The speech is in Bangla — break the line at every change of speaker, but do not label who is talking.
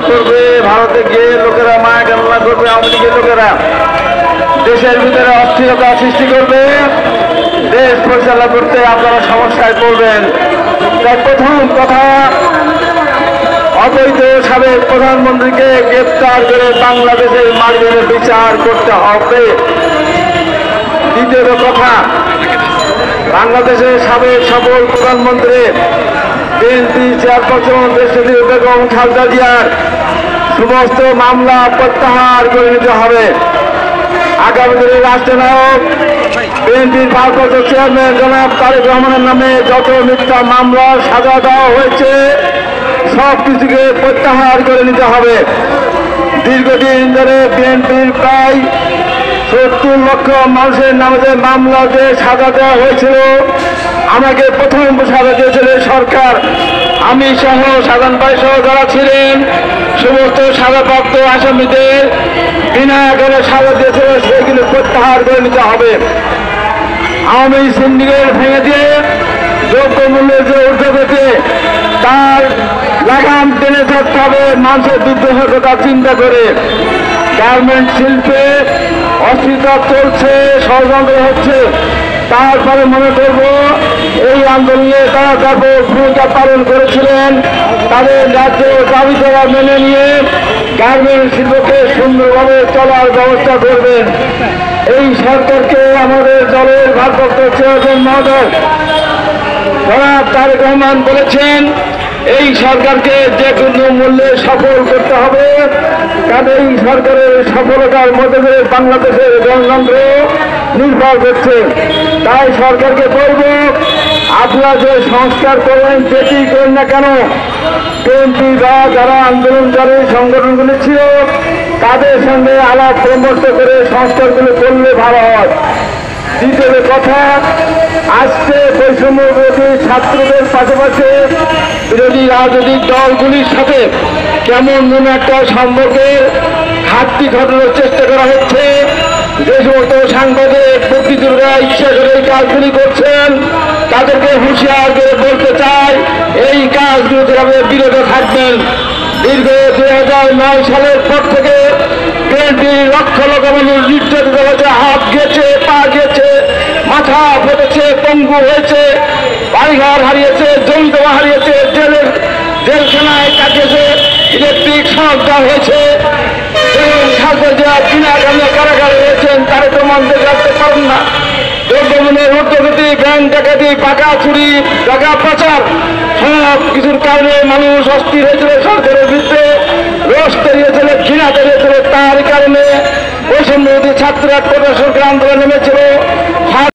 করবে, ভারতে গিয়ে লোকেরা মায়া কান্না করবে, আওয়ামী লীগের লোকেরা দেশের ভিতরে অস্থিরতা সৃষ্টি করবে, দেশ পরিচালনা করতে আপনারা সমস্যায় পড়বেন। তাই প্রথম কথা, অবৈধ সাবেক প্রধানমন্ত্রীকে গ্রেপ্তার করে বাংলাদেশের মাটিতে বিচার করতে হবে। দ্বিতীয় কথা, বাংলাদেশের সাবেক সফল প্রধানমন্ত্রী বিএনপি চেয়ারপারসন দেশনেত্রী বেগম খালেদা জিয়ার সমস্ত মামলা প্রত্যাহার করে নিতে হবে। আগামী দিনের রাষ্ট্রনায়ক বিএনপির ভারপ্রাপ্ত চেয়ারম্যান জনাব তারেক রহমানের নামে যত মিথ্যা মামলা সাজা দেওয়া হয়েছে সব কিছুকে প্রত্যাহার করে নিতে হবে। দীর্ঘদিন ধরে বিএনপির প্রায় 70 লক্ষ মানুষের নামে যে মামলা যে সাজা দেওয়া হয়েছিল, আমাকে প্রথম সাজা দিয়েছিল সরকার। আমি সহ সাধারণ ভাই সহ যারা ছিলেন সমস্ত সাজাপ্রাপ্ত আসামিদের বিনা আকারে সাজা দিয়েছিল, সেগুলো প্রত্যাহার করে নিতে হবে। আওয়ামী সিন্ডিকেট ভেঙে দিয়ে দ্রব্যমূল্যের যে ঊর্ধ্বগতি তার লাগাম টেনে ধরতে হবে মানুষের দুর্দশার কথা চিন্তা করে। গার্মেন্ট শিল্পে অস্থিরতা চলছে, ষড়যন্ত্র হচ্ছে, তারপরে মনে করব এই আন্দোলনে তারা ব্যাপক ভূমিকা পালন করেছিলেন। তাদের রাজ্য দাবি দেওয়া মেনে নিয়ে গার্মেন্ট শিল্পকে সুন্দরভাবে চলার ব্যবস্থা করবেন। এই সরকারকে আমাদের দলের ভারপ্রাপ্ত চেয়ারম্যান মহোদয় জনাব তারেক রহমান বলেছেন, এই সরকারকে যে কোনো মূল্যে সফল করতে হবে, কারণ এই সরকারের সফলতার মধ্যে দিয়ে বাংলাদেশের গণতন্ত্র নির্ভর করছে। তাই সরকারকে বলব, আপনারা যে সংস্কার করবেন যেটি করেন না কেন, বিএনপি বা যারা আন্দোলনকারী সংগঠনগুলি ছিল তাদের সঙ্গে আলাপ পরামর্শ করে সংস্কারগুলো করলে ভালো হয়। দ্বিতীয় কথা, আজকে বৈষম্য বিরোধী ছাত্রদের পাশাপাশি বিরোধী রাজনৈতিক দলগুলির সাথে কেমন একটা সম্পর্কের ঘাটতি ঘটানোর চেষ্টা করা হচ্ছে। যে সমস্ত সাংবাদিক বক্তৃতা ইচ্ছা করে এই কাজগুলি করছেন তাদেরকে হুঁশিয়ার করে বলতে চাই, এই কাজগুলো থেকে বিরত থাকবেন। দীর্ঘ 2009 সালের পর থেকে বিএনপি লক্ষ লক্ষ মানুষ নির্যাতিত হয়েছে, হাত গেছে, পা গেছে, মাথা ফেটেছে, পঙ্গু হয়েছে, বাড়িঘর হারিয়েছে, জমি জমা হারিয়েছে, জেলখানায় কাটিয়েছে, ইলেকট্রিক শক দেওয়া হয়েছে এবং সাথে যারা বিনা কারণে কারাগারে রয়েছেন তারা তো মানতে রাখতে পারেন না। দ্রব্যমূল্যের ঊর্ধ্বগতি, ব্যাংক ডাকাতি, টাকা চুরি, টাকা পাচার সব কিছুর কারণে মানুষ অস্থির হয়েছিল, সরকারের বিরুদ্ধে রোষ তৈরিয়েছিল, ঘৃণা তৈরিয়েছিল। তার কারণে বৈষম্য বিরোধী ছাত্ররা প্রদর্শন করে আন্দোলন নেমেছিল।